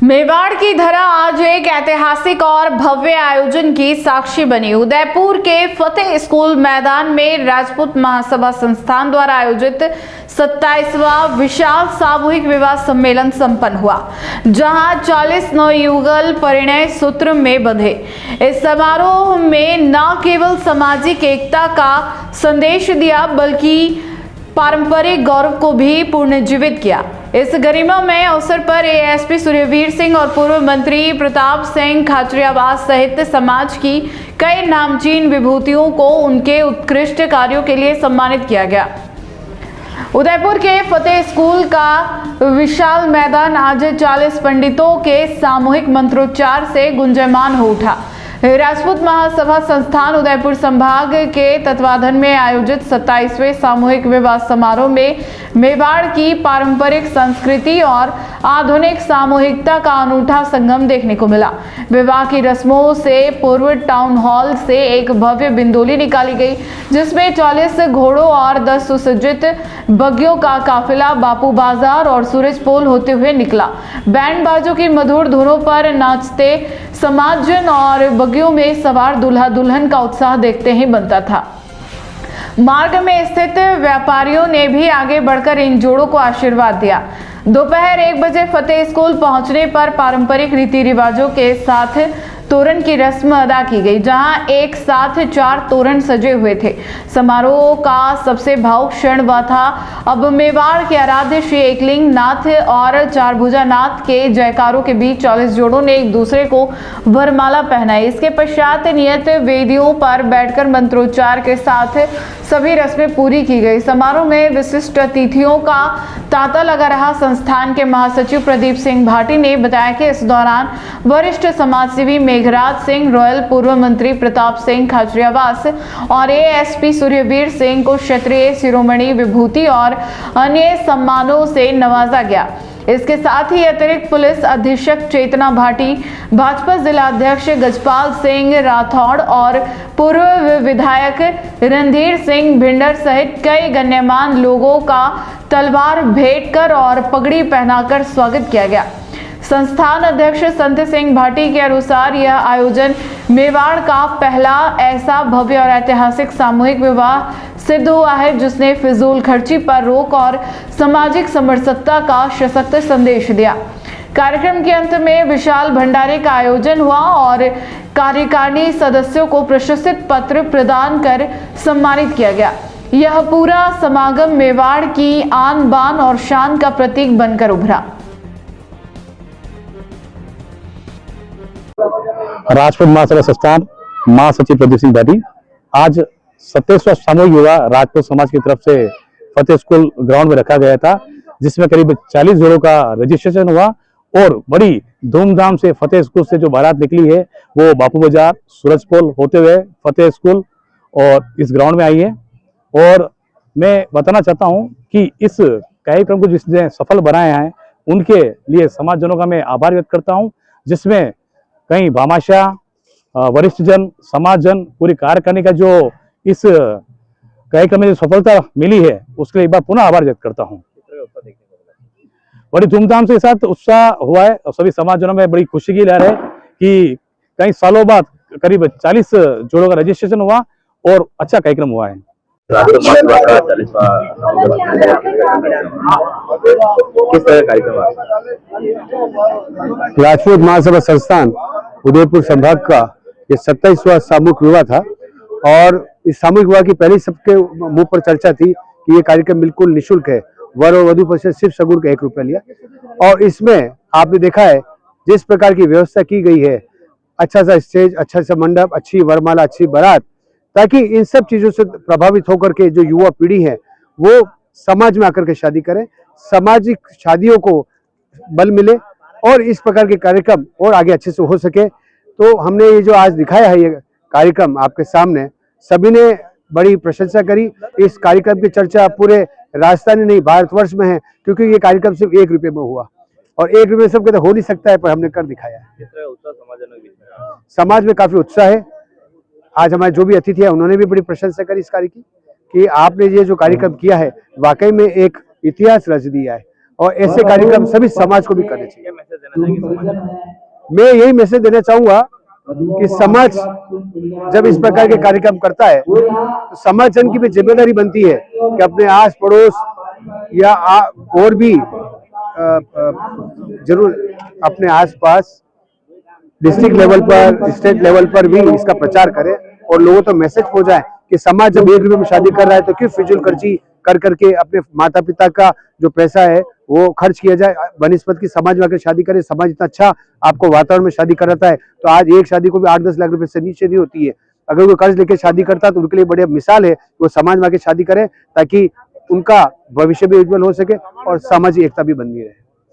मेवाड़ की धरा आज एक ऐतिहासिक और भव्य आयोजन की साक्षी बनी। उदयपुर के फतेह स्कूल मैदान में राजपूत महासभा संस्थान द्वारा आयोजित 27वां विशाल सामूहिक विवाह सम्मेलन संपन्न हुआ, जहां 40 नवयुगल परिणय सूत्र में बंधे। इस समारोह में न केवल सामाजिक एकता का संदेश दिया, बल्कि पारंपरिक गौरव को भी पुनर्जीवित किया। इस गरिमामय अवसर पर एएसपी सूर्यवीर सिंह और पूर्व मंत्री प्रताप सिंह खाचरियावास सहित समाज की कई नामचीन विभूतियों को उनके उत्कृष्ट कार्यों के लिए सम्मानित किया गया। उदयपुर के फतेह स्कूल का विशाल मैदान आज 40 पंडितों के सामूहिक मंत्रोच्चार से गुंजयमान हो उठा। राजपूत महासभा संस्थान उदयपुर संभाग के तत्वाधान में आयोजित 27वें सामूहिक विवाह समारोह में मेवाड़ की पारंपरिक संस्कृति और आधुनिक सामूहिकता का अनूठा संगम देखने को मिला। विवाह की रस्मों से पूर्व टाउन हॉल से एक भव्य बिंदोली निकाली गई, जिसमें 40 घोड़ों और 10 सुसज्जित बग्गियों का काफिला बापू बाजार और सूरज पोल होते हुए निकला। बैंड बाजों की मधुर धुनों पर नाचते समाजजन और बग्गियों में सवार दूल्हा दुल्हन का उत्साह देखते ही बनता था। मार्ग में स्थित व्यापारियों ने भी आगे बढ़कर इन जोड़ों को आशीर्वाद दिया। दोपहर 1 बजे फतेह स्कूल पहुंचने पर पारंपरिक रीति रिवाजों के साथ तोरण की रस्म अदा की गई, जहां एक साथ 4 तोरण सजे हुए थे। समारोह का सबसे भावुक क्षण वह था अब मेवाड़ के आराध्य श्री एकलिंग नाथ और चारभुजा नाथ के जयकारों के बीच 40 जोड़ों ने एक दूसरे को वरमाला पहनाई। इसके पश्चात नियत वेदियों पर बैठकर मंत्रोच्चार के साथ सभी रस्में पूरी की गई। समारोह में विशिष्ट अतिथियों का तांता लगा रहा। संस्थान के महासचिव प्रदीप सिंह भाटी ने बताया कि इस दौरान वरिष्ठ समाजसेवी मेघराज सिंह रॉयल, पूर्व मंत्री प्रताप सिंह खाचरियावास और एएसपी सूर्यवीर सिंह को क्षत्रिय शिरोमणि विभूति और अन्य सम्मानों से नवाजा गया। इसके साथ ही अतिरिक्त पुलिस अधीक्षक चेतना भाटी, भाजपा जिला अध्यक्ष गजपाल सिंह राठौड़ और पूर्व विधायक रणधीर सिंह भिंडर सहित कई गण्यमान्य लोगों का तलवार भेंट कर और पगड़ी पहनाकर स्वागत किया गया। संस्थान अध्यक्ष संत सिंह भाटी के अनुसार यह आयोजन मेवाड़ का पहला ऐसा भव्य और ऐतिहासिक सामूहिक विवाह सिद्ध हुआ है, जिसने फिजूल खर्ची पर रोक और सामाजिक समरसता का सशक्त संदेश दिया। कार्यक्रम के अंत में विशाल भंडारे का आयोजन हुआ और कार्यकारिणी सदस्यों को प्रशस्ति पत्र प्रदान कर सम्मानित किया गया। यह पूरा समागम मेवाड़ की आन बान और शान का प्रतीक बनकर उभरा। राजपूत महासभा संस्थान महासचिव प्रदीप सिंह भाटी आज 27वां सामूहिक विवाह राजपूत समाज की तरफ से फतेह स्कूल ग्राउंड में रखा गया था, जिसमें करीब 40 जोड़ों का रजिस्ट्रेशन हुआ और बड़ी धूमधाम से फतेह स्कूल से जो बारात निकली है वो बापू बाजार, सूरज पोल होते हुए फतेह स्कूल और इस ग्राउंड में आई है। और मैं बताना चाहता हूं कि इस कार्यक्रम को जिसने सफल बनाया है उनके लिए समाजजनों का मैं आभार व्यक्त करता हूं, जिसमें कई भामाशाह, वरिष्ठ जन, समाज जन, पूरी कार्यकारिणी का जो इस कार्यक्रम में जो सफलता मिली है उसके लिए एक बार पुनः आभार व्यक्त करता हूं। बड़ी धूमधाम से साथ उत्साह हुआ है और सभी समाजजनों में बड़ी खुशी की लहर है कि कई सालों बाद करीब 40 जोड़ों का रजिस्ट्रेशन हुआ और अच्छा कार्यक्रम हुआ है। राजपूत महासभा संस्थान उदयपुर संभाग का ये 27वां सामूहिक विवाह था और इस सामूहिक विवाह की पहले सबके मुंह पर चर्चा थी कि ये कार्यक्रम बिल्कुल निःशुल्क है। वर और वधू पर से सिर्फ सगुन का 1 रुपया लिया और इसमें आपने देखा है जिस प्रकार की व्यवस्था की गई है, अच्छा सा स्टेज, अच्छा सा मंडप, अच्छी वरमाला, अच्छी बारात, ताकि इन सब चीजों से प्रभावित होकर के जो युवा पीढ़ी है वो समाज में आकर के शादी करें, सामाजिक शादियों को बल मिले और इस प्रकार के कार्यक्रम और आगे अच्छे से हो सके। तो हमने ये जो आज दिखाया है ये कार्यक्रम आपके सामने, सभी ने बड़ी प्रशंसा करी। इस कार्यक्रम की चर्चा पूरे राजस्थान नहीं भारतवर्ष में है, क्योंकि ये कार्यक्रम सिर्फ 1 रुपये में हुआ और 1 रुपये सब कहते हो नहीं सकता है, पर हमने कर दिखाया है। समाज में काफी उत्साह है। आज हमारे जो भी अतिथि है उन्होंने भी बड़ी प्रशंसा करी इस कार्य की कि आपने ये जो कार्यक्रम किया है वाकई में एक इतिहास रच दिया है और ऐसे कार्यक्रम सभी समाज को भी करने चाहिए। मैं यही मैसेज देना चाहूंगा कि समाज जब इस प्रकार के कार्यक्रम करता है तो समाजजन की भी जिम्मेदारी बनती है कि अपने आस पड़ोस या और भी जरूर अपने आसपास डिस्ट्रिक्ट लेवल पर, स्टेट लेवल पर भी इसका प्रचार करें और लोगों तक मैसेज पहुंचाएं कि समाज जब 1 रुपये में शादी कर रहा है तो क्यों फिजूल खर्ची कर करके अपने माता पिता का जो पैसा है वो खर्च किया जाए, बनिस्पत की समाज में आकर शादी करें। समाज इतना अच्छा आपको वातावरण में शादी कराता है, तो आज एक शादी को भी 8-10 लाख रुपए से नीचे नहीं होती है। अगर कोई कर्ज लेके शादी करता है तो उनके लिए बड़ी मिसाल है, वो समाज में आकर शादी करें ताकि उनका भविष्य भी उज्जवल हो सके और सामाजिक एकता भी बनी रहे।